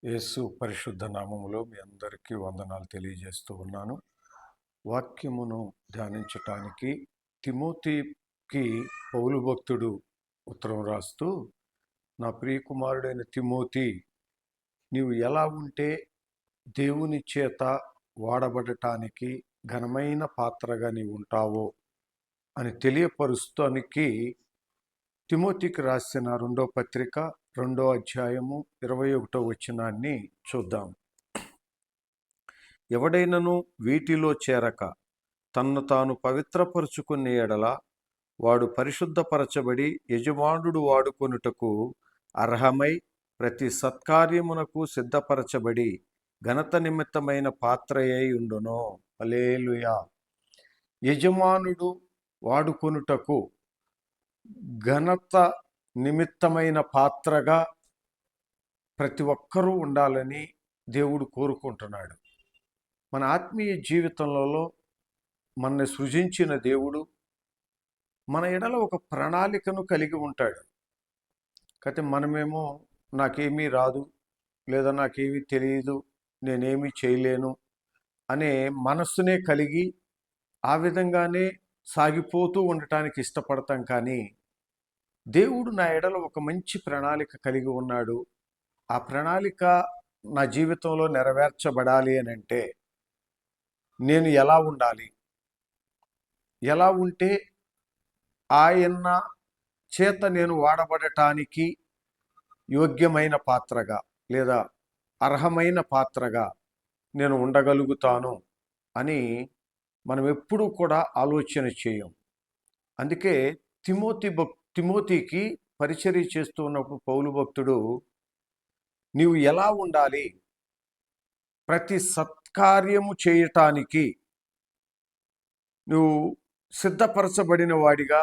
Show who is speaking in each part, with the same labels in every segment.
Speaker 1: యేసు పరిశుద్ధ నామములో మీ అందరికీ వందనాలు తెలియజేస్తూ ఉన్నాను. వాక్యమును ధ్యానించటానికి తిమోతికి పౌలు భక్తుడు ఉత్తరం రాస్తూ, నా ప్రియకుమారుడైన తిమోతి, నీవు ఎలా ఉంటే దేవుని చేత వాడబడటానికి ఘనమైన పాత్రగా నీవు ఉంటావో అని తెలియపరుస్తానికి తిమోతికి రాసిన 2వ పత్రిక 2వ అధ్యాయము 21వ వచనాన్ని చూద్దాం. ఎవడైనను వీటిలో చేరక తన్ను తాను పవిత్రపరుచుకునే ఎడల వాడు పరిశుద్ధపరచబడి యజమానుడు వాడుకొనుటకు అర్హమై ప్రతి సత్కార్యమునకు సిద్ధపరచబడి ఘనత నిమిత్తమైన పాత్రయై ఉండును. హల్లెలూయా. యజమానుడు వాడుకొనుటకు ఘనత నిమిత్తమైన పాత్రగా ప్రతి ఒక్కరూ ఉండాలని దేవుడు కోరుకుంటున్నాడు. మన ఆత్మీయ జీవితంలో మనల్ని సృజించిన దేవుడు మన ఎడల ఒక ప్రణాళికను కలిగి ఉంటాడు. అయితే మనమేమో నాకేమీ రాదు, లేదా నాకేమీ తెలియదు, నేనేమీ చేయలేను అనే మనస్సునే కలిగి ఆ విధంగానే సాగిపోతూ ఉండటానికి ఇష్టపడతాం. కానీ దేవుడు నా ఎడల ఒక మంచి ప్రణాళిక కలిగి ఉన్నాడు. ఆ ప్రణాళిక నా జీవితంలో నెరవేర్చబడాలి అని అంటే నేను ఎలా ఉండాలి, ఎలా ఉంటే ఆయన చేత నేను వాడబడటానికి యోగ్యమైన పాత్రగా లేదా అర్హమైన పాత్రగా నేను ఉండగలుగుతాను అని మనం ఎప్పుడూ కూడా ఆలోచన చేయం. అందుకే తిమోతికి పరిచర్య చేస్తూ ఉన్నప్పుడు పౌలు భక్తుడు, నీవు ఎలా ఉండాలి, ప్రతి సత్కార్యము చేయటానికి నువ్వు సిద్ధపరచబడిన వాడిగా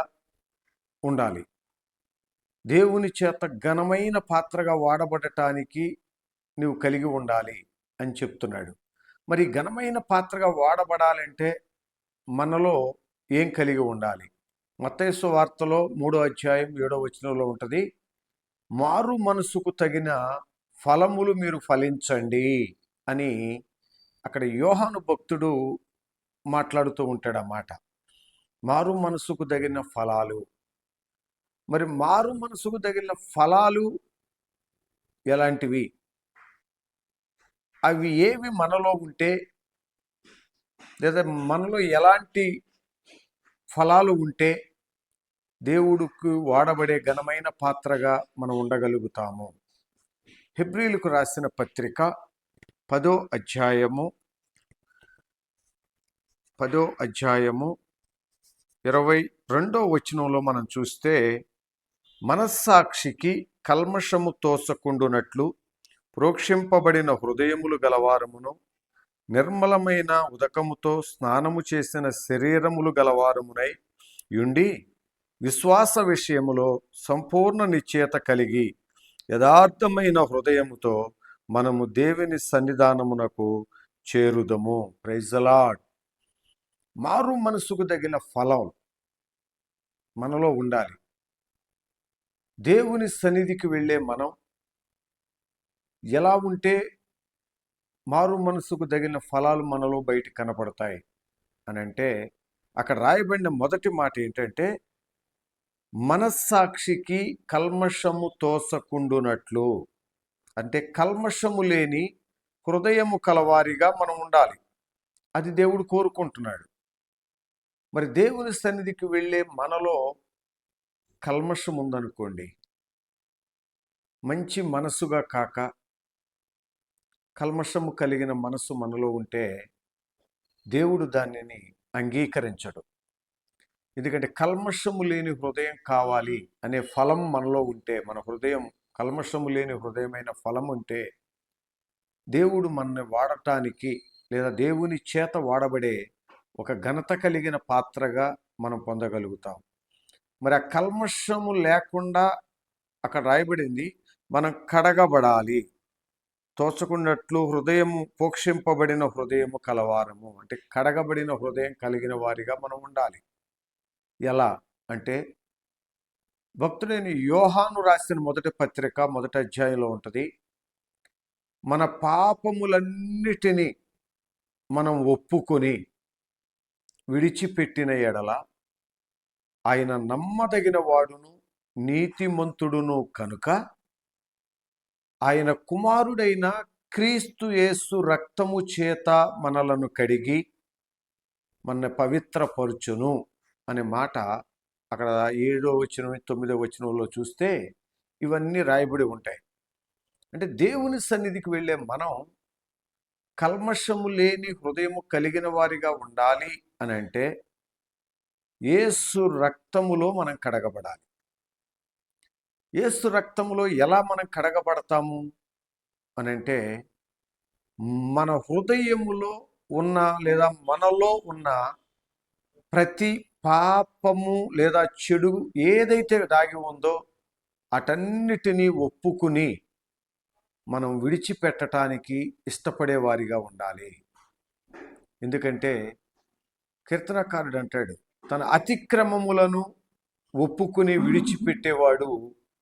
Speaker 1: ఉండాలి, దేవుని చేత ఘనమైన పాత్రగా వాడబడటానికి నువ్వు కలిగి ఉండాలి అని చెప్తున్నాడు. మరి ఘనమైన పాత్రగా వాడబడాలంటే మనలో ఏం కలిగి ఉండాలి? మత్తయి సువార్తలో 3వ అధ్యాయం 7వ వచనంలో ఉంటుంది, మారు మనసుకు తగిన ఫలములు మీరు ఫలించండి అని అక్కడ యోహాను భక్తుడు మాట్లాడుతూ ఉంటాడు అన్నమాట. మారు మనసుకు తగిన ఫలాలు. మరి మారు మనసుకు తగిన ఫలాలు ఎలాంటివి? అవి ఏవి మనలో ఉంటే, లేదా మనలో ఎలాంటి ఫలాలు ఉంటే దేవుడికి వాడబడే ఘనమైన పాత్రగా మనం ఉండగలుగుతాము? హెబ్రీలకు రాసిన పత్రిక 10వ అధ్యాయము 22వ వచనంలో మనం చూస్తే, మనస్సాక్షికి కల్మషము తోసకుండునట్లు ప్రోక్షింపబడిన హృదయములు గలవారమును నిర్మలమైన ఉదకముతో స్నానము చేసిన శరీరములు గలవారమునై యుండి విశ్వాస విషయములో సంపూర్ణ నిశ్చయత కలిగి యథార్థమైన హృదయముతో మనము దేవుని సన్నిధానమునకు చేరుదము. Praise the Lord. మారు మనసుకు తగిన ఫలం మనలో ఉండాలి. దేవుని సన్నిధికి వెళ్ళే మనం ఎలా ఉంటే మారు మనసుకు తగిన ఫలాలు మనలో బయట కనపడతాయి అని అంటే, అక్కడ రాయబడిన మొదటి మాట ఏంటంటే, మనస్సాక్షికి కల్మషము తోసకుండునట్లు. అంటే కల్మషము లేని హృదయము కలవారిగా మనం ఉండాలి. అది దేవుడు కోరుకుంటున్నాడు. మరి దేవుని సన్నిధికి వెళ్ళే మనలో కల్మషం ఉందనుకోండి, మంచి మనసుగా కాక కల్మషము కలిగిన మనసు మనలో ఉంటే దేవుడు దానిని అంగీకరించడు. ఎందుకంటే కల్మషము లేని హృదయం కావాలి అనే ఫలం మనలో ఉంటే, మన హృదయం కల్మషము లేని హృదయమైన ఫలం ఉంటే దేవుడు మనల్ని వాడటానికి లేదా దేవుని చేత వాడబడే ఒక ఘనత కలిగిన పాత్రగా మనం పొందగలుగుతాం. మరి ఆ కల్మషము లేకుండా అక్కడ రాయబడింది, మనం కడగబడాలి. తోచకున్నట్లు హృదయము పోక్షింపబడిన హృదయము కలవారము, అంటే కడగబడిన హృదయం కలిగిన వారిగా మనం ఉండాలి. ఎలా అంటే, భక్తుడైన యోహాను రాసిన మొదటి పత్రిక 1వ అధ్యాయంలో ఉంటుంది, మన పాపములన్నిటినీ మనం ఒప్పుకొని విడిచిపెట్టిన ఎడల ఆయన నమ్మదగిన వాడును నీతిమంతుడును కనుక ఆయన కుమారుడైన క్రీస్తు యేసు రక్తము చేత మనలను కడిగి మన పవిత్రపరుచును అనే మాట అక్కడ 7వ వచనం 9వ వచనంలో చూస్తే ఇవన్నీ రాయబడి ఉంటాయి. అంటే దేవుని సన్నిధికి వెళ్ళే మనం కల్మషము లేని హృదయము కలిగిన వారిగా ఉండాలి అని అంటే యేసు రక్తములో మనం కడగబడాలి. యేసు రక్తములో ఎలా మనం కడగబడతాము అని అంటే మన హృదయములో ఉన్న లేదా మనలో ఉన్న ప్రతి పాపము లేదా చెడు ఏదైతే దాగి ఉందో అటన్నిటినీ ఒప్పుకుని మనం విడిచిపెట్టడానికి ఇష్టపడేవారిగా ఉండాలి. ఎందుకంటే కీర్తనకారుడు అంటాడు, తన అతిక్రమములను ఒప్పుకుని విడిచిపెట్టేవాడు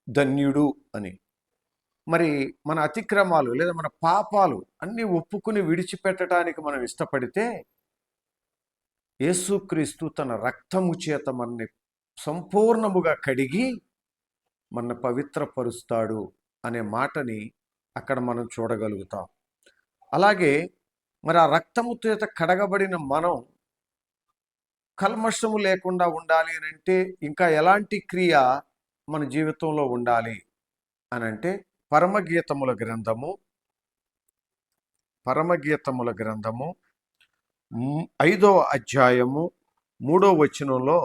Speaker 1: ధన్యుడు అని. మరి మన అతిక్రమాలు లేదా మన పాపాలు అన్నీ ఒప్పుకుని విడిచిపెట్టడానికి మనం ఇష్టపడితే యేసుక్రీస్తు తన రక్తము చేత మనని సంపూర్ణముగా కడిగి మన పవిత్రపరుస్తాడు అనే మాటని అక్కడ మనం చూడగలుగుతాం. అలాగే మరి ఆ రక్తము చేత కడగబడిన మనం కల్మషము లేకుండా ఉండాలి అని అంటే ఇంకా ఎలాంటి క్రియ మన జీవితంలో ఉండాలి అని అంటే పరమగీతముల గ్రంథము 5వ అధ్యాయము 3వ వచనంలో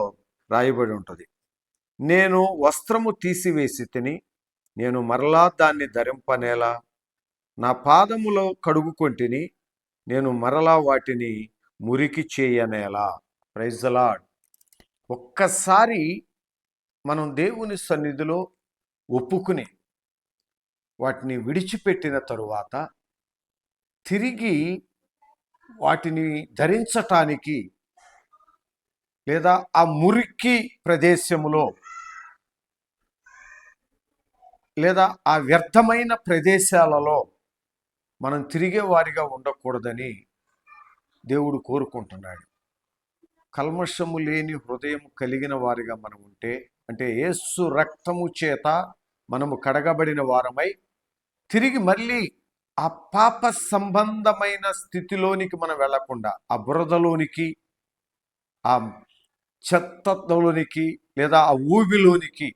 Speaker 1: రాయబడి ఉంటుంది. నేను వస్త్రము తీసివేసి తిని నేను మరలా దాన్ని ధరింపనేలా, నా పాదములో కడుగుకొంటిని నేను మరలా వాటిని మురికి చేయనేలా. Praise the lord. ఒక్కసారి మనం దేవుని సన్నిధిలో ఒప్పుకుని వాటిని విడిచిపెట్టిన తరువాత తిరిగి వాటిని ధరించటానికి లేదా ఆ మురికి ప్రదేశములో లేదా ఆ వ్యర్థమైన ప్రదేశాలలో మనం తిరిగే వారిగా ఉండకూడదని దేవుడు కోరుకుంటున్నాడు. కల్మషము లేని హృదయం కలిగిన వారిగా మనం ఉంటే, అంటే యేసు రక్తము చేత మనము కడగబడిన వారమై తిరిగి మళ్ళీ ఆ పాప సంబంధమైన స్థితిలోనికి మనం వెళ్లకుండా ఆ బురదలోనికి, ఆ చెత్తలోనికి లేదా ఆ ఊబిలోనికి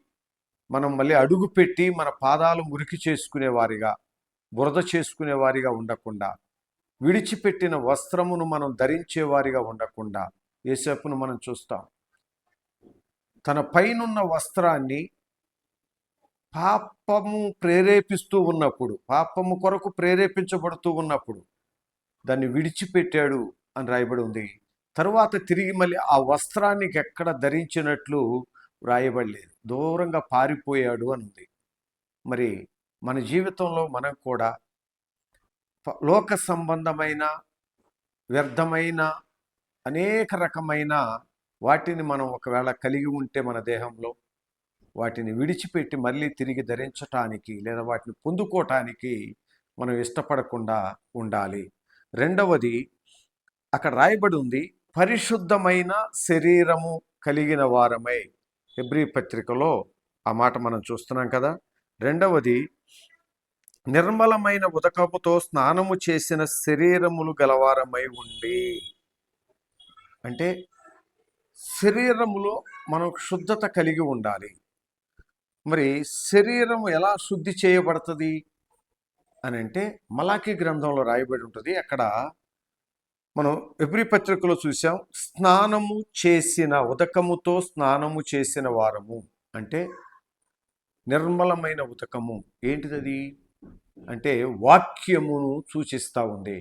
Speaker 1: మనం మళ్ళీ అడుగుపెట్టి మన పాదాలు మురికి చేసుకునేవారిగా, బురద చేసుకునేవారిగా ఉండకుండా, విడిచిపెట్టిన వస్త్రమును మనం ధరించేవారిగా ఉండకుండా యేసేపును మనం చూస్తాం. తన పైనున్న వస్త్రాన్ని పాపము ప్రేరేపిస్తూ ఉన్నప్పుడు, పాపము కొరకు ప్రేరేపించబడుతూ ఉన్నప్పుడు దాన్ని విడిచిపెట్టాడు అని రాయబడి ఉంది. తరువాత తిరిగి మళ్ళీ ఆ వస్త్రానికి ఎక్కడ ధరించినట్లు వ్రాయబడలేదు, దూరంగా పారిపోయాడు అని ఉంది. మరి మన జీవితంలో మనం కూడా లోక సంబంధమైన వ్యర్థమైన అనేక రకమైన వాటిని మనం ఒకవేళ కలిగి ఉంటే మన దేహంలో వాటిని విడిచిపెట్టి మళ్ళీ తిరిగి ధరించటానికి లేదా వాటిని పొందుకోవటానికి మనం ఇష్టపడకుండా ఉండాలి. రెండవది అక్కడ రాయబడి ఉంది, పరిశుద్ధమైన శరీరము కలిగిన వారమై. హెబ్రీ పత్రికలో ఆ మాట మనం చూస్తున్నాం కదా. రెండవది, నిర్మలమైన ఉదకముతో స్నానము చేసిన శరీరములు గలవారమై ఉండి. అంటే శరీరములో మనం శుద్ధత కలిగి ఉండాలి. మరి శరీరం ఎలా శుద్ధి చేయబడుతుంది అని అంటే మలాకీ గ్రంథంలో రాయబడి ఉంటుంది. అక్కడ మనం హెబ్రీ పత్రికలో చూసాం, స్నానము చేసిన ఉదకముతో స్నానము చేసిన వారము. అంటే నిర్మలమైన ఉదకము ఏంటిది అంటే వాక్యమును సూచిస్తూ ఉంది.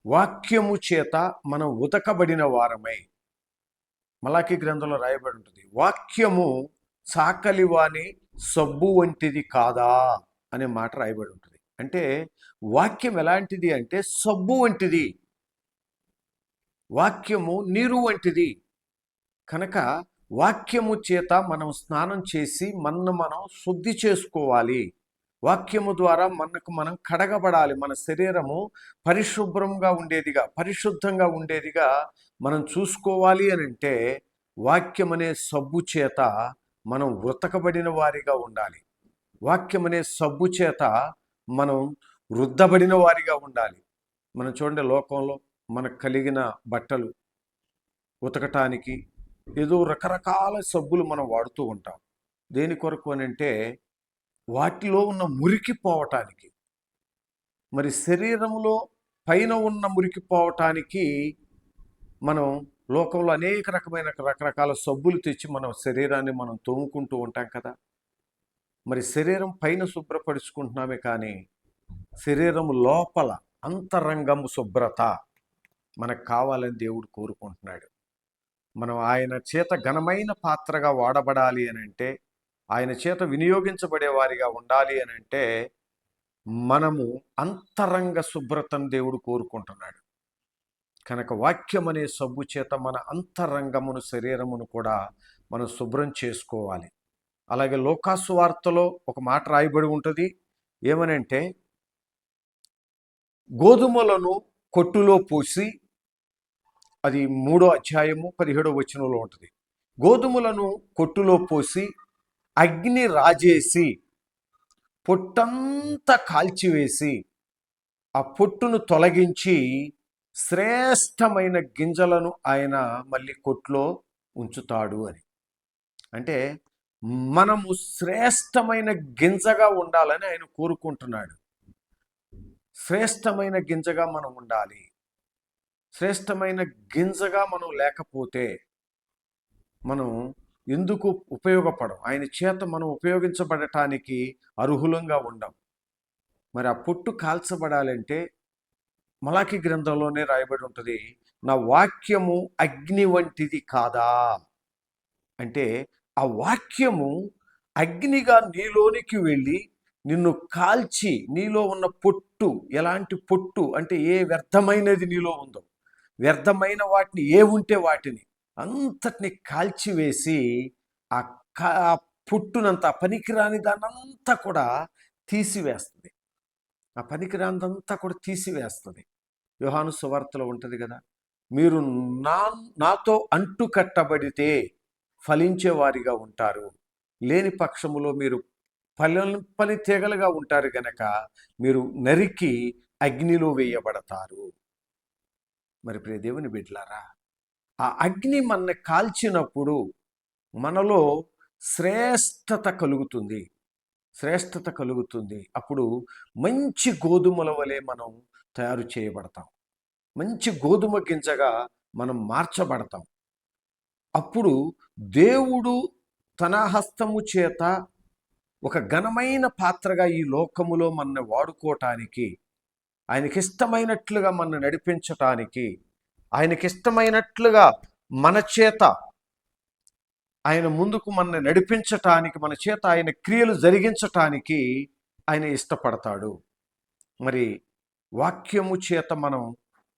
Speaker 1: వాక్యము చేత మనం ఉతకబడిన వారమై. మలాకీ గ్రంథంలో రాయబడి ఉంటుంది, వాక్యము చాకలివాని సబ్బు వంటిది కాదా అనే మాట రాయబడి ఉంటుంది. అంటే వాక్యం ఎలాంటిది అంటే సబ్బు వంటిది, వాక్యము నీరు వంటిది. కనుక వాక్యము చేత మనం స్నానం చేసి మనం శుద్ధి చేసుకోవాలి. వాక్యము ద్వారా మనకు మనం కడగబడాలి. మన శరీరము పరిశుభ్రంగా ఉండేదిగా, పరిశుద్ధంగా ఉండేదిగా మనం చూసుకోవాలి అని అంటే వాక్యం అనే సబ్బు చేత మనం ఉతకబడిన వారిగా ఉండాలి. వాక్యం అనే సబ్బు చేత మనం రుద్దబడిన వారిగా ఉండాలి. మనం చూడండి, లోకంలో మనకు కలిగిన బట్టలు ఉతకటానికి ఏదో రకరకాల సబ్బులు మనం వాడుతూ ఉంటాం. దేని కొరకు అని అంటే వాటిలో ఉన్న మురికి పోవటానికి. మరి శరీరంలో పైన ఉన్న మురికి పోవటానికి మనం లోకంలో అనేక రకరకాల సబ్బులు తెచ్చి మన శరీరాన్ని మనం తోముకుంటూ ఉంటాం కదా. మరి శరీరం పైన శుభ్రపరుచుకుంటున్నామే కానీ శరీరం లోపల అంతరంగము శుభ్రత మనకు కావాలని దేవుడు కోరుకుంటున్నాడు. మనం ఆయన చేత ఘనమైన పాత్రగా వాడబడాలి అని అంటే, ఆయన చేత వినియోగించబడే వారిగా ఉండాలి అని అంటే మనము అంతరంగ శుభ్రతను దేవుడు కోరుకుంటున్నాడు. కనుక వాక్యం అనే సబ్బు చేత మన అంతరంగమును, శరీరమును కూడా మనం శుభ్రం చేసుకోవాలి. అలాగే లోకాసు వార్తలో ఒక మాట రాయబడి ఉంటుంది. ఏమనంటే, గోధుమలను కొట్టులో పోసి, అది 3వ అధ్యాయము 17వ వచనంలో ఉంటుంది. గోధుమలను కొట్టులో పోసి అగ్ని రాజేసి పొట్టంతా కాల్చివేసి ఆ పొట్టును తొలగించి శ్రేష్టమైన గింజలను ఆయన మళ్ళీ కొట్లో ఉంచుతాడు అని. అంటే మనము శ్రేష్టమైన గింజగా ఉండాలని ఆయన కోరుకుంటున్నాడు. శ్రేష్టమైన గింజగా మనం ఉండాలి. శ్రేష్టమైన గింజగా మనం లేకపోతే మనం ఎందుకు ఉపయోగపడం? ఆయన చేత మనం ఉపయోగించబడటానికి అర్హులంగా ఉండం. మరి ఆ పొట్టు కాల్చబడాలంటే మలాకి గ్రంథంలోనే రాయబడి ఉంటుంది, నా వాక్యము అగ్ని వంటిది కాదా అంటే ఆ వాక్యము అగ్నిగా నీలోనికి వెళ్ళి నిన్ను కాల్చి నీలో ఉన్న పొట్టు, ఎలాంటి పొట్టు అంటే ఏ వ్యర్థమైనది నీలో ఉందో, వ్యర్థమైన వాటిని ఏ ఉంటే వాటిని అంతటిని కాల్చివేసి ఆ పొట్టునంతా, పనికిరాని దాన్నంతా కూడా తీసివేస్తుంది. ఆ పనికిరానిదంతా కూడా తీసివేస్తుంది. యోహాను సువార్తలో ఉంటుంది కదా, మీరు నాతో అంటు కట్టబడితే ఫలించేవారిగా ఉంటారు, లేని పక్షములో మీరు పని తీగలుగా ఉంటారు గనక మీరు నరికి అగ్నిలో వేయబడతారు. మరి ప్రియ దేవుని బిడ్డలారా, ఆ అగ్ని మన కాల్చినప్పుడు మనలో శ్రేష్టత కలుగుతుంది. శ్రేష్టత కలుగుతుంది. అప్పుడు మంచి గోధుమల వలె మనం తయారు చేయబడతాం. మంచి గోధుమ గింజగా మనం మార్చబడతాం. అప్పుడు దేవుడు తన హస్తము చేత ఒక ఘనమైన పాత్రగా ఈ లోకములో మనల్ని వాడుకోవటానికి, ఆయనకిష్టమైనట్లుగా మనల్ని నడిపించటానికి, ఆయనకిష్టమైనట్లుగా మన చేత ఆయన ముందుకు మనల్ని నడిపించటానికి, మన చేత ఆయన క్రియలు జరిగించటానికి ఆయన ఇష్టపడతాడు. మరి వాక్యము చేత మనం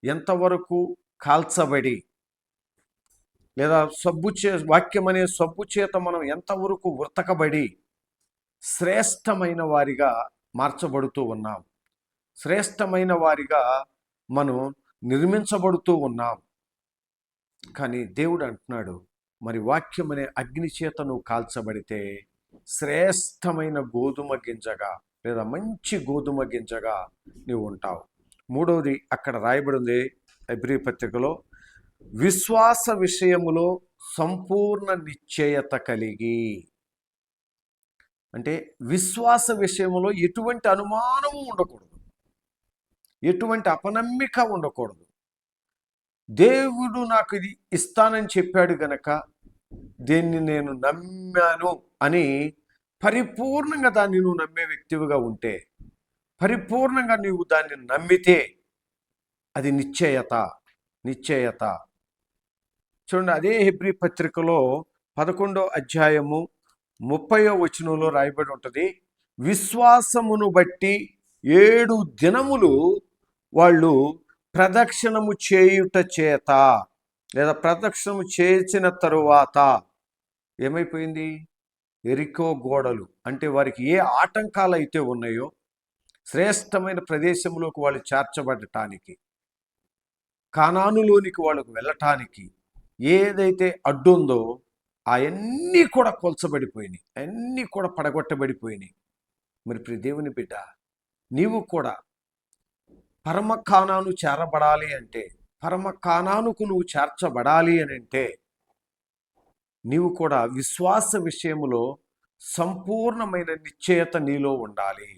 Speaker 1: ఎంతవరకు కాల్చబడి, లేదా వాక్యం అనే సబ్బు చేత మనం ఎంతవరకు ఉతకబడి శ్రేష్టమైన వారిగా మార్చబడుతూ ఉన్నాం, శ్రేష్టమైన వారిగా మనం నిర్మించబడుతూ ఉన్నాం. కానీ దేవుడు అంటున్నాడు, మరి వాక్యం అనే అగ్ని చేత నువ్వు కాల్చబడితే శ్రేష్టమైన గోధుమ గింజగా, లేదా మంచి గోధుమ గింజగా నువ్వు ఉంటావు. మూడవది అక్కడ రాయబడింది హెబ్రీ పత్రికలో, విశ్వాస విషయములో సంపూర్ణ నిశ్చయత కలిగి. అంటే విశ్వాస విషయంలో ఎటువంటి అనుమానము ఉండకూడదు, ఎటువంటి అపనమ్మిక ఉండకూడదు. దేవుడు నాకు ఇది ఇస్తానని చెప్పాడు గనక దీన్ని నేను నమ్మాను అని పరిపూర్ణంగా దాన్ని నువ్వు నమ్మే వ్యక్తివిగా ఉంటే, పరిపూర్ణంగా నువ్వు దాన్ని నమ్మితే అది నిశ్చయత. నిశ్చయత చూడండి, అదే హెబ్రీ పత్రికలో 11వ అధ్యాయము 30వ వచనంలో రాయబడి ఉంటుంది, విశ్వాసమును బట్టి 7 దినములు వాళ్ళు ప్రదక్షిణము చేయుట చేత, లేదా ప్రదక్షిణము చేసిన తరువాత ఏమైపోయింది? ఎరికో గోడలు అంటే వారికి ఏ ఆటంకాలు అయితే ఉన్నాయో శ్రేష్టమైన ప్రదేశంలోకి వాళ్ళు చేర్చబడటానికి, కానానులోనికి వాళ్ళకు వెళ్ళటానికి ఏదైతే అడ్డుందో అవన్నీ కూడా కొల్చబడిపోయినాయి, అన్నీ కూడా పడగొట్టబడిపోయినాయి. మరి ప్రియ దేవుని బిడ్డ, నీవు కూడా పరమ కానాను చేరబడాలి అంటే, పరమ కానానుకు నువ్వు చేర్చబడాలి అని అంటే నీవు కూడా విశ్వాస విషయములో సంపూర్ణమైన నిశ్చయత నీలో ఉండాలి.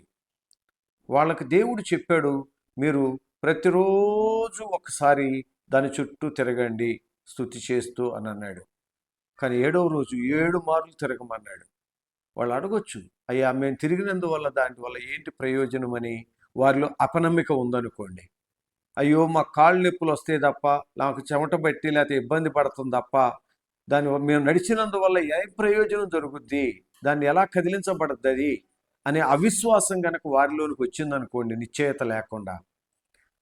Speaker 1: వాళ్ళకి దేవుడు చెప్పాడు, మీరు ప్రతిరోజు ఒకసారి దాని చుట్టూ తిరగండి స్తుతి చేస్తూ అని అన్నాడు. కానీ 7వ రోజు 7 మార్లు తిరగమన్నాడు. వాళ్ళు అడగొచ్చు, అయ్యా మేము తిరిగినందువల్ల దానివల్ల ఏంటి ప్రయోజనం అని వారిలో అపనమ్మిక ఉందనుకోండి. అయ్యో మా కాళ్ళు నొప్పులు వస్తే తప్ప, నాకు చెమట బట్టి లేకపోతే ఇబ్బంది పడుతుంది తప్ప మేము నడిచినందువల్ల ఏ ప్రయోజనం దొరుకుద్ది, దాన్ని ఎలా కదిలించబడుతుంది అనే అవిశ్వాసం కనుక వారిలోనికి వచ్చిందనుకోండి, నిశ్చయత లేకుండా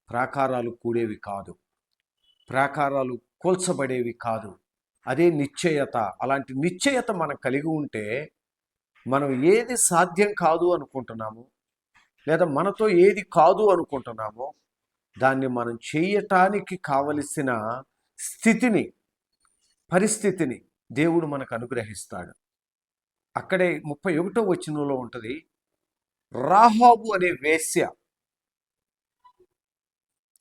Speaker 1: ప్రాకారాలు కూడేవి కాదు, ప్రాకారాలు కూల్చబడేవి కాదు. అదే నిశ్చయత. అలాంటి నిశ్చయత మనం కలిగి ఉంటే మనం ఏది సాధ్యం కాదు అనుకుంటున్నామో లేదా మనతో ఏది కాదు అనుకుంటున్నామో దాన్ని మనం చేయటానికి కావలసిన స్థితిని, పరిస్థితిని దేవుడు మనకు అనుగ్రహిస్తాడు. అక్కడే 31వ వచనంలో ఉంటుంది, రాహాబు అనే వేశ్య,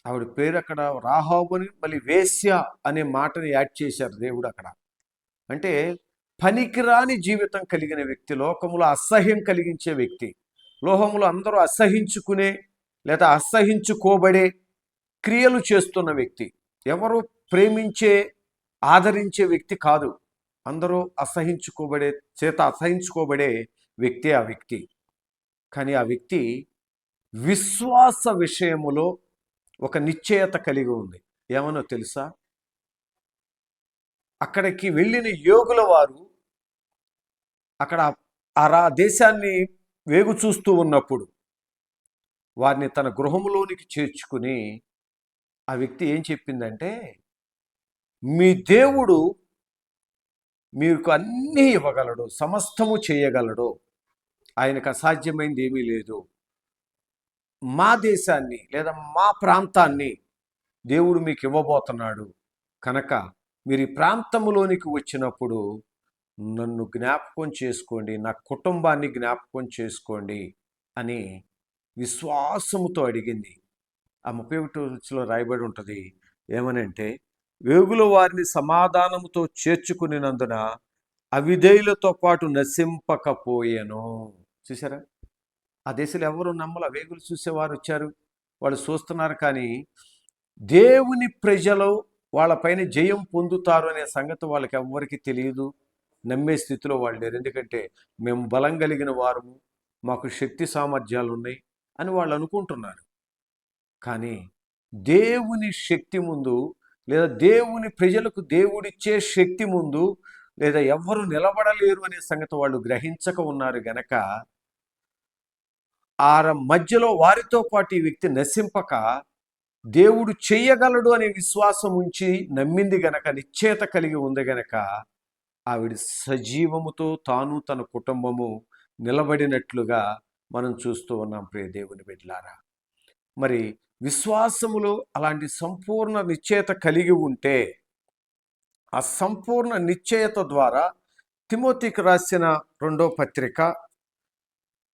Speaker 1: ఆవిడ పేరు అక్కడ రాహాబు అని మళ్ళీ వేశ్య అనే మాటని యాడ్ చేశారు దేవుడు అక్కడ. అంటే పనికిరాని జీవితం కలిగిన వ్యక్తి, లోకములో అసహ్యం కలిగించే వ్యక్తి, లోహములో అందరూ అసహించుకునే లేదా అసహించుకోబడే క్రియలు చేస్తున్న వ్యక్తి, ఎవరు ప్రేమించే ఆదరించే వ్యక్తి కాదు, అందరూ అసహించుకోబడే వ్యక్తి ఆ వ్యక్తి. కానీ ఆ వ్యక్తి విశ్వాస విషయములో ఒక నిశ్చయత కలిగి ఉంది. ఏమనో తెలుసా? అక్కడికి వెళ్ళిన యోగుల వారు అక్కడ ఆ దేశాన్ని వేగు చూస్తూ ఉన్నప్పుడు వారిని తన గృహంలోనికి చేర్చుకుని ఆ వ్యక్తి ఏం చెప్పిందంటే, మీ దేవుడు మీకు అన్నీ ఇవ్వగలడు, సమస్తము చేయగలడు, ఆయనకు అసాధ్యమైంది ఏమీ లేదు. మా దేశాన్ని లేదా మా ప్రాంతాన్ని దేవుడు మీకు ఇవ్వబోతున్నాడు కనుక మీరు ఈ ప్రాంతంలోనికి వచ్చినప్పుడు నన్ను జ్ఞాపకం చేసుకోండి, నా కుటుంబాన్ని జ్ఞాపకం చేసుకోండి అని విశ్వాసముతో అడిగింది. ఆ 31 రాయబడి ఉంటుంది ఏమనంటే, వేగుల వారిని సమాధానముతో చేర్చుకునినందున అవిధేయులతో పాటు నశింపకపోయాను. చూసారా? ఆ దేశంలో ఎవరు నమ్మల, వేగులు చూసేవారు వచ్చారు, వాళ్ళు చూస్తున్నారు, కానీ దేవుని ప్రజలు వాళ్ళపైన జయం పొందుతారు అనే సంగతి వాళ్ళకి ఎవ్వరికి తెలియదు, నమ్మే స్థితిలో వాళ్ళు లేరు. ఎందుకంటే మేము బలం కలిగిన వారము, మాకు శక్తి సామర్థ్యాలు ఉన్నాయి అని వాళ్ళు అనుకుంటున్నారు. కానీ దేవుని శక్తి ముందు లేదా దేవుని ప్రజలకు దేవుడిచ్చే శక్తి ముందు లేదా ఎవ్వరు నిలబడలేరు అనే సంగతి వాళ్ళు గ్రహించక ఉన్నారు గనక మధ్యలో వారితో పాటు ఈ వ్యక్తి నశింపక దేవుడు చెయ్యగలడు అనే విశ్వాసం ఉంచి నమ్మింది గనక, నిశ్చయత కలిగి ఉంది గనక ఆవిడ సజీవముతో తాను తన కుటుంబము నిలబడినట్లుగా మనం చూస్తూ ఉన్నాం. ప్రియ దేవుని బిడ్డలారా, మరి విశ్వాసములో అలాంటి సంపూర్ణ నిశ్చయత కలిగి ఉంటే, ఆ సంపూర్ణ నిశ్చయత ద్వారా తిమోతికి రాసిన 2వ పత్రిక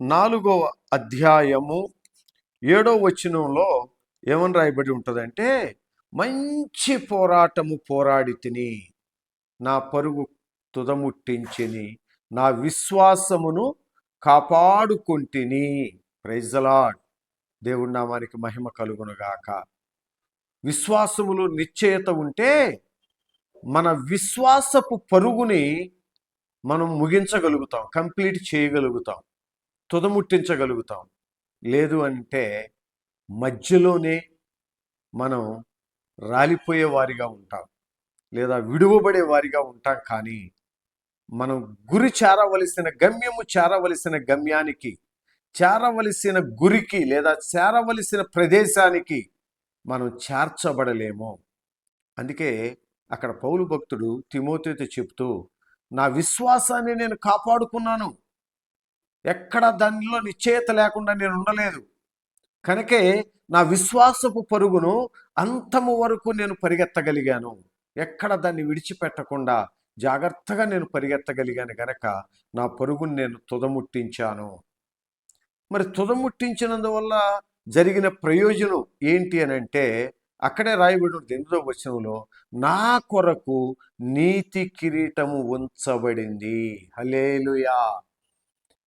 Speaker 1: 4వ అధ్యాయము 7వ వచనంలో ఏమని రాయబడి ఉంటుందంటే, మంచి పోరాటము పోరాడి తిని నా పరుగు తుదముట్టించిని, నా విశ్వాసమును కాపాడుకుంటిని. Praise the lord. దేవుడి నామానికి మహిమ కలుగునుగాక. విశ్వాసములో నిశ్చయత ఉంటే మన విశ్వాసపు పరుగుని మనం ముగించగలుగుతాం, కంప్లీట్ చేయగలుగుతాం, తుదముట్టించగలుగుతాం. లేదు అంటే మధ్యలోనే మనం రాలిపోయే వారిగా ఉంటాం లేదా విడువబడే వారిగా ఉంటాం. కానీ మనం గురి చేరవలసిన గమ్యము, చేరవలసిన గమ్యానికి, చేరవలసిన గురికి లేదా చేరవలసిన ప్రదేశానికి మనం చేర్చబడలేము. అందుకే అక్కడ పౌలు భక్తుడు తిమోతితో చెప్తూ, నా విశ్వాసాన్ని నేను కాపాడుకున్నాను. ఎక్కడ దానిలో నిశ్చయత లేకుండా నేను ఉండలేదు. కనుకే నా విశ్వాసపు పరుగును అంతము వరకు నేను పరిగెత్తగలిగాను. ఎక్కడ దాన్ని విడిచిపెట్టకుండా జాగ్రత్తగా నేను పరిగెత్తగలిగాను గనక నా పరుగును నేను తుదముట్టించాను. మరి తుదముట్టించినందువల్ల జరిగిన ప్రయోజనం ఏంటి అని అంటే, అక్కడే రాయబడి 8వ వచనంలో, నా కొరకు నీతి కిరీటము ఉంచబడింది. హల్లెలూయా.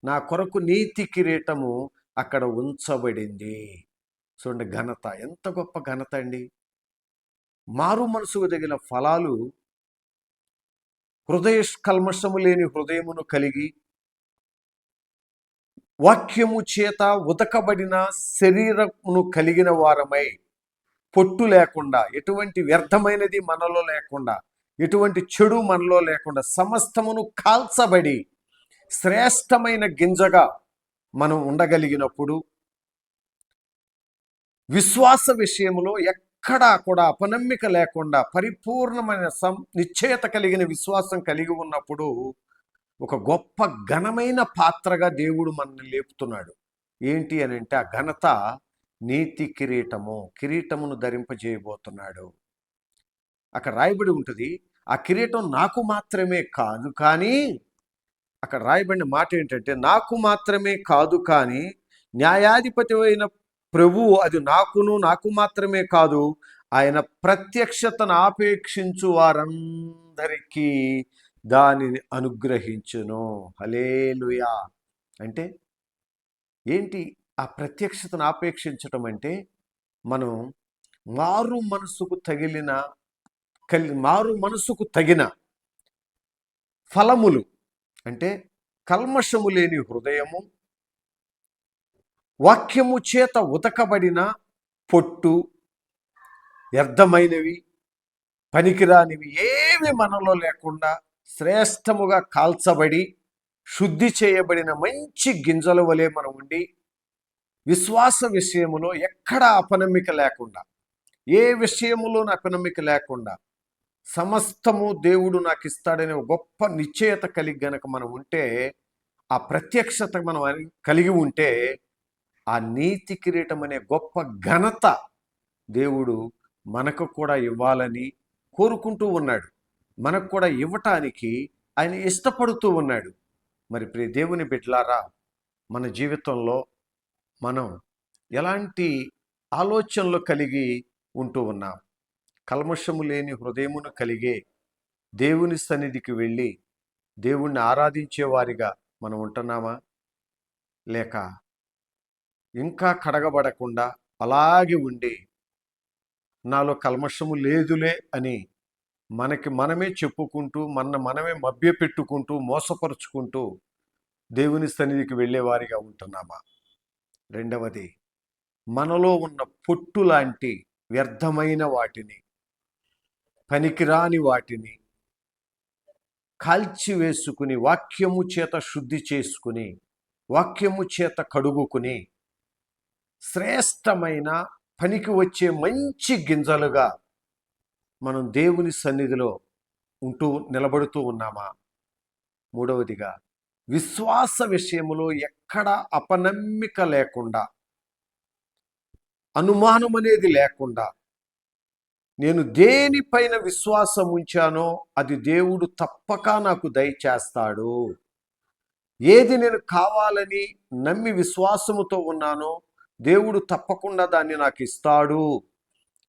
Speaker 1: నా కొరకు నీతి కిరీటము అక్కడ ఉంచబడింది. చూడండి, ఘనత ఎంత గొప్ప ఘనత అండి. మారు మనసుకు తగిన ఫలాలు హృదయ కల్మషము లేని హృదయమును కలిగి, వాక్యము చేత ఉదకబడిన శరీరమును కలిగిన వారమై, పొట్టు లేకుండా, ఎటువంటి వ్యర్థమైనది మనలో లేకుండా, ఎటువంటి చెడు మనలో లేకుండా, సమస్తమును కాల్చబడి శ్రేష్టమైన గింజగా మనం ఉండగలిగినప్పుడు, విశ్వాస విషయంలో ఎక్కడా కూడా అపనమ్మిక లేకుండా పరిపూర్ణమైన నిశ్చయత కలిగిన విశ్వాసం కలిగి ఉన్నప్పుడు ఒక గొప్ప ఘనమైన పాత్రగా దేవుడు మనల్ని లేపుతున్నాడు. ఏంటి అని అంటే, ఆ ఘనత నీతి కిరీటమును ధరింపజేయబోతున్నాడు. అక్కడ రాయబడి ఉంటుంది, ఆ కిరీటం నాకు మాత్రమే కాదు కానీ, అక్కడ రాయబడిన మాట ఏంటంటే, నాకు మాత్రమే కాదు కానీ న్యాయాధిపతి అయిన ప్రభువు అది నాకు మాత్రమే కాదు, ఆయన ప్రత్యక్షతను ఆపేక్షించు వారందరికీ దానిని అనుగ్రహించును. హల్లెలూయా. అంటే ఏంటి ఆ ప్రత్యక్షతను ఆపేక్షించటం అంటే, మనం మారు మనసుకు తగిన ఫలములు అంటే కల్మషము లేని హృదయము, వాక్యము చేత ఉతకబడిన పొట్టు, వ్యర్థమైనవి పనికిరానివి ఏవి మనలో లేకుండా శ్రేష్టముగా కాల్చబడి శుద్ధి చేయబడిన మంచి గింజల వలె మనం ఉండి, విశ్వాస విషయములో ఎక్కడ అపనమ్మిక లేకుండా, ఏ విషయములోనూ అపనమ్మిక లేకుండా, సమస్తము దేవుడు నాకు ఇస్తాడనే గొప్ప నిశ్చయత కలిగి గనక మనం ఉంటే, ఆ ప్రత్యక్షత మనం కలిగి ఉంటే, ఆ నీతి కిరీటం అనే గొప్ప ఘనత దేవుడు మనకు కూడా ఇవ్వాలని కోరుకుంటూ ఉన్నాడు. మనకు కూడా ఇవ్వటానికి ఆయన ఇష్టపడుతూ ఉన్నాడు. మరి ప్రియ దేవుని బిడ్డలారా, మన జీవితంలో మనం ఎలాంటి ఆలోచనలు కలిగి ఉంటూ ఉన్నాం? కల్మషము లేని హృదయమును కలిగే దేవుని సన్నిధికి వెళ్ళి దేవుణ్ణి ఆరాధించేవారిగా మనం ఉంటున్నామా? లేక ఇంకా కడగబడకుండా అలాగే ఉండి, నాలో కల్మషము లేదులే అని మనకి మనమే చెప్పుకుంటూ, మనమే మభ్యపెట్టుకుంటూ, మోసపరుచుకుంటూ దేవుని సన్నిధికి వెళ్ళేవారిగా ఉంటున్నామా? రెండవది, మనలో ఉన్న పొట్టు లాంటి వ్యర్థమైన వాటిని, పనికిరాని వాటిని కాల్చివేసుకుని, వాక్యము చేత శుద్ధి చేసుకుని, వాక్యము చేత కడుగుకుని, శ్రేష్టమైన పనికి వచ్చే మంచి గింజలుగా మనం దేవుని సన్నిధిలో నిలబడుతూ ఉన్నామా? మూడవదిగా, విశ్వాస విషయములో ఎక్కడ అపనమ్మిక లేకుండా, అనుమానం అనేది లేకుండా, నేను దేనిపైన విశ్వాసం ఉంచానో అది దేవుడు తప్పక నాకు దయచేస్తాడు, ఏది నేను కావాలని నమ్మి విశ్వాసముతో ఉన్నానో దేవుడు తప్పకుండా దాన్ని నాకు ఇస్తాడు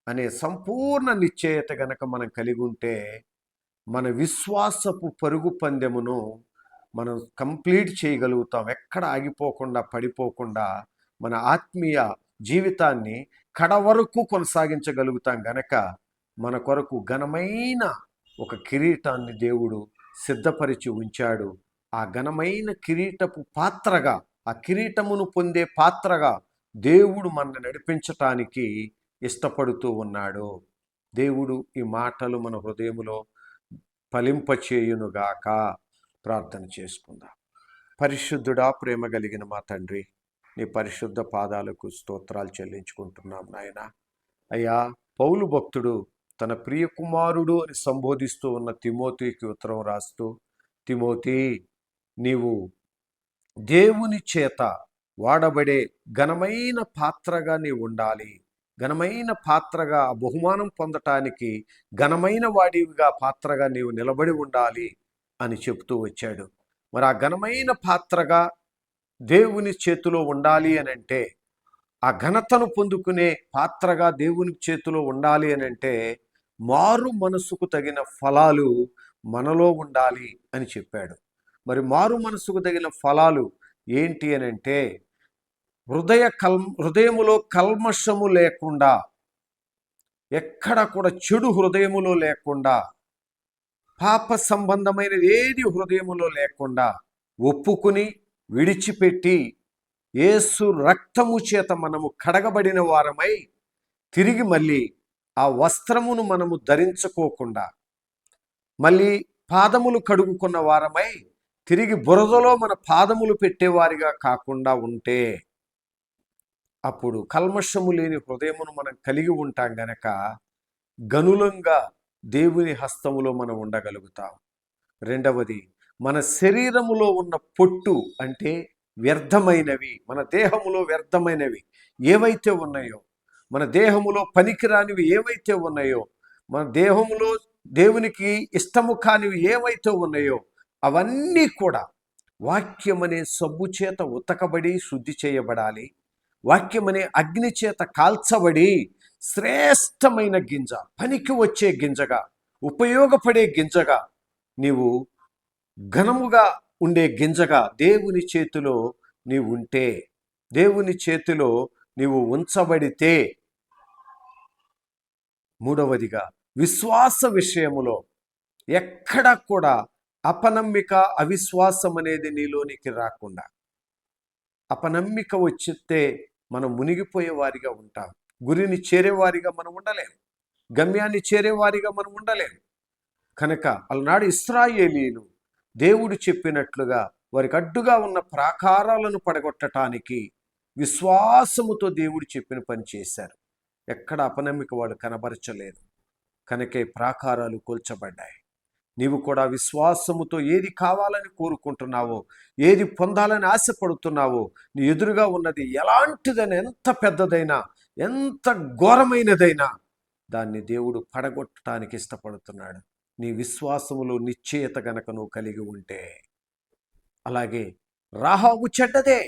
Speaker 1: అనే సంపూర్ణ నిశ్చయత గనక మనం కలిగి ఉంటే, మన విశ్వాసపు పరుగు పందెమును మనం కంప్లీట్ చేయగలుగుతాం. ఎక్కడ ఆగిపోకుండా, పడిపోకుండా మన ఆత్మీయ జీవితాన్ని కడవరకు కొనసాగించగలుగుతాం గనక మన కొరకు ఘనమైన ఒక కిరీటాన్ని దేవుడు సిద్ధపరిచి ఉంచాడు. ఆ ఘనమైన కిరీటపు పాత్రగా, ఆ కిరీటమును పొందే పాత్రగా దేవుడు మనల్ని నడిపించటానికి ఇష్టపడుతూ ఉన్నాడు. దేవుడు ఈ మాటలు మన హృదయములో ఫలింపచేయునుగాక. ప్రార్థన చేసుకుందాం. పరిశుద్ధుడా, ప్రేమ కలిగిన మా తండ్రి, నీ పరిశుద్ధ పాదాలకు స్తోత్రాలు చెల్లించుకుంటున్నాం నాయన. అయ్యా, పౌలు భక్తుడు తన ప్రియ కుమారుడు అని సంబోధిస్తూ ఉన్న తిమోతికి ఉత్తరం రాస్తూ, తిమోతి, నీవు దేవుని చేత వాడబడే ఘనమైన పాత్రగా నీవు ఉండాలి. ఘనమైన పాత్రగా ఆ బహుమానం పొందటానికి ఘనమైన వాడివిగా పాత్రగా నీవు నిలబడి ఉండాలి అని చెప్తూ వచ్చాడు. మరి ఆ ఘనమైన పాత్రగా దేవుని చేతిలో ఉండాలి అని అంటే, ఆ ఘనతను పొందుకునే పాత్రగా దేవుని చేతిలో ఉండాలి అని అంటే, మారు మనసుకు తగిన ఫలాలు మనలో ఉండాలి అని చెప్పాడు. మరి మారు మనసుకు తగిన ఫలాలు ఏంటి అని అంటే, హృదయములో కల్మషము లేకుండా, ఎక్కడ కూడా చెడు హృదయములో లేకుండా, పాప సంబంధమైనది ఏది హృదయములో లేకుండా ఒప్పుకుని విడిచిపెట్టి యేసు రక్తము చేత మనము కడగబడిన వారమై తిరిగి మళ్ళీ ఆ వస్త్రమును మనము ధరించుకోకుండా, మళ్ళీ పాదములు కడుగుకున్న వారమై తిరిగి బురదలో మన పాదములు పెట్టేవారిగా కాకుండా ఉంటే, అప్పుడు కల్మషము లేని హృదయమును మనం కలిగి ఉంటాం గనక గనులంగా దేవుని హస్తములో మనం ఉండగలుగుతాం. రెండవది, మన శరీరములో ఉన్న పొట్టు అంటే వ్యర్థమైనవి, మన దేహములో వ్యర్థమైనవి ఏవైతే ఉన్నాయో, మన దేహములో పనికిరానివి ఏవైతే ఉన్నాయో, మన దేహములో దేవునికి ఇష్టము కానివి ఏవైతే ఉన్నాయో, అవన్నీ కూడా వాక్యమనే సబ్బు చేత ఉతకబడి శుద్ధి చేయబడాలి. వాక్యమనే అగ్ని చేత కాల్చబడి శ్రేష్టమైన గింజ, పనికి వచ్చే గింజగా, ఉపయోగపడే గింజగా, నీవు ఘనముగా ఉండే గింజగా దేవుని చేతిలో నీవు ఉంటే, దేవుని చేతిలో నీవు ఉంచబడితే, మూడవదిగా విశ్వాస విషయములో ఎక్కడా కూడా అపనమ్మిక, అవిశ్వాసం అనేది నీలోనికి రాకుండా, అపనమ్మిక వచ్చితే మనం మునిగిపోయే వారిగా ఉంటాం. గురిని చేరేవారిగా మనం ఉండలేం. గమ్యాన్ని చేరేవారిగా మనం ఉండలేం. కనుక అలనాడు ఇశ్రాయేలీయులు దేవుడు చెప్పినట్లుగా వారికి అడ్డుగా ఉన్న ప్రాకారాలను పడగొట్టడానికి విశ్వాసముతో దేవుడు చెప్పిన పని చేశారు. ఎక్కడ అపనమ్మిక వాళ్ళు కనబరచలేదు. కనుకే ప్రాకారాలు కూల్చబడ్డాయి. నీవు కూడా విశ్వాసముతో ఏది కావాలని కోరుకుంటున్నావో, ఏది పొందాలని ఆశపడుతున్నావో, నీ ఎదురుగా ఉన్నది ఎలాంటిదైనా, ఎంత పెద్దదైనా, ఎంత ఘోరమైనదైనా దాన్ని దేవుడు పడగొట్టడానికి ఇష్టపడుతున్నాడు. నీ విశ్వాసములో నిశ్చయత గనక నువ్వు కలిగి ఉంటే. అలాగే రాహాబు చెడ్డదే,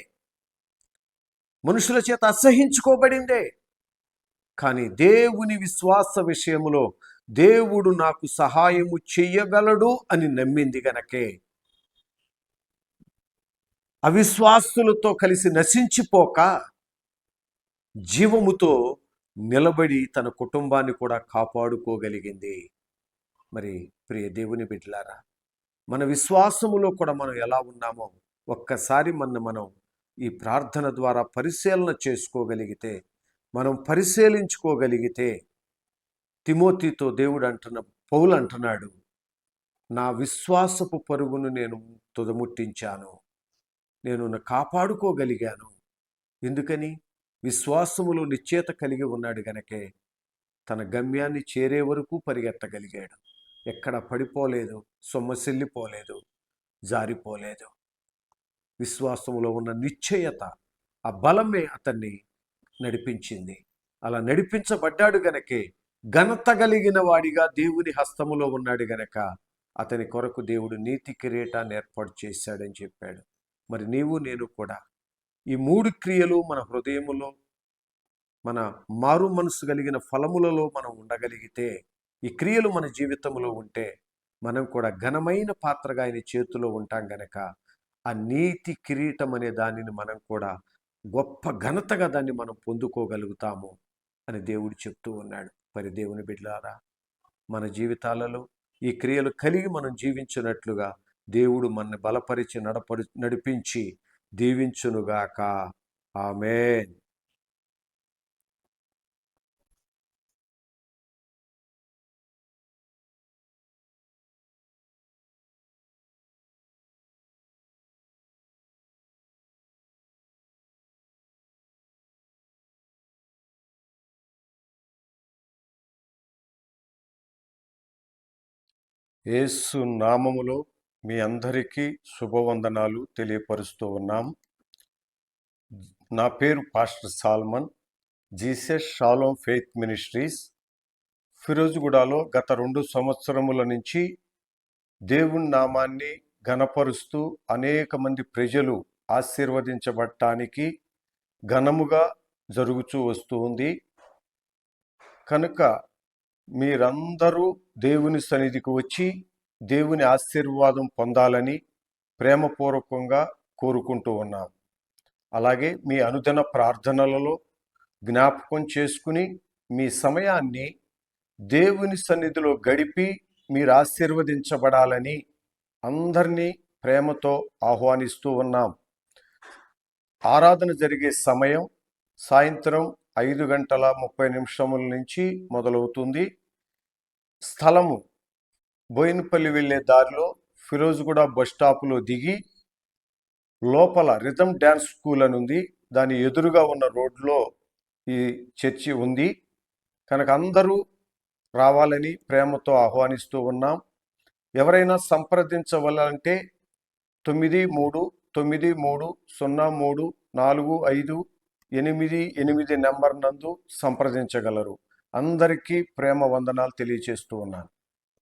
Speaker 1: మనుషుల చేత అసహించుకోబడిందే, కానీ దేవుని విశ్వాస విషయములో దేవుడు నాకు సహాయము చెయ్యగలడు అని నమ్మింది గనకే అవిశ్వాసులతో కలిసి నశించిపోక జీవముతో నిలబడి తన కుటుంబాన్ని కూడా కాపాడుకోగలిగింది. మరి ప్రియ దేవుని బిడ్డలారా, మన విశ్వాసములో కూడా మనం ఎలా ఉన్నామో ఒక్కసారి మనం ఈ ప్రార్థన ద్వారా పరిశీలన చేసుకోగలిగితే, మనం పరిశీలించుకోగలిగితే, తిమోతితో దేవుడు పౌలు అంటున్నాడు, నా విశ్వాసపు పరుగును నేను తుదముట్టించాను, నేను కాపాడుకోగలిగాను. ఎందుకని? విశ్వాసములో నిశ్చయత కలిగి ఉన్నాడు గనకే తన గమ్యాన్ని చేరే వరకు పరిగెత్తగలిగాడు. ఎక్కడ పడిపోలేదు, సొమ్మసిల్లిపోలేదు, జారిపోలేదు. విశ్వాసములో ఉన్న నిశ్చయత, ఆ బలమే అతన్ని నడిపించింది. అలా నడిపించబడ్డాడు గనకే ఘనత కలిగిన వాడిగా దేవుని హస్తములో ఉన్నాడు గనక అతని కొరకు దేవుడు నీతి కిరీటాన్ని ఏర్పాటు చేశాడని చెప్పాడు. మరి నీవు నేను కూడా ఈ 3 క్రియలు మన హృదయములో, మన మారు మనసు కలిగిన ఫలములలో మనం ఉండగలిగితే, ఈ క్రియలు మన జీవితంలో ఉంటే మనం కూడా ఘనమైన పాత్రగా ఆయన చేతిలో ఉంటాం గనక ఆ నీతి కిరీటం అనే దానిని మనం కూడా గొప్ప ఘనతగా దాన్ని మనం పొందుకోగలుగుతాము అని దేవుడు చెప్తూ ఉన్నాడు. మరి దేవుని బిడ్డలారా, మన జీవితాలలో ఈ క్రియలు కలిగి మనం జీవించినట్లుగా దేవుడు మనల్ని బలపరిచి నడిపించి దీవించునుగాక. ఆమేన్. యేసు నామములో మీ అందరికీ శుభవందనాలు తెలియపరుస్తూ ఉన్నాం. నా పేరు pastor Solomon, Jesus Shalom Faith Ministries, ఫిరోజుగూడలో గత 2 సంవత్సరముల నుంచి దేవుని నామాన్ని ఘనపరుస్తూ అనేక మంది ప్రజలు ఆశీర్వదించబడటానికి ఘనముగా జరుగుతూ వస్తూ ఉంది. కనుక మీరందరూ దేవుని సన్నిధికి వచ్చి దేవుని ఆశీర్వాదం పొందాలని ప్రేమపూర్వకంగా కోరుకుంటూ ఉన్నాం. అలాగే మీ అనుదిన ప్రార్థనలలో జ్ఞాపకం చేసుకుని మీ సమయాన్ని దేవుని సన్నిధిలో గడిపి మీరు ఆశీర్వదించబడాలని అందరినీ ప్రేమతో ఆహ్వానిస్తూ ఉన్నాం. ఆరాధన జరిగే సమయం సాయంత్రం 5:30 నుంచి మొదలవుతుంది. స్థలము బోయినపల్లి వెళ్ళే దారిలో ఫిరోజుగూడ బస్ స్టాప్లో దిగి లోపల రిథమ్ డ్యాన్స్ స్కూల్ అని ఉంది, దాని ఎదురుగా ఉన్న రోడ్లో ఈ చర్చి ఉంది. కనుక అందరూ రావాలని ప్రేమతో ఆహ్వానిస్తూ ఉన్నాం. ఎవరైనా సంప్రదించవాలంటే 9303045888 నెంబర్ నందు సంప్రదించగలరు. అందరికీ ప్రేమ వందనాలు తెలియజేస్తూ ఉన్నాను.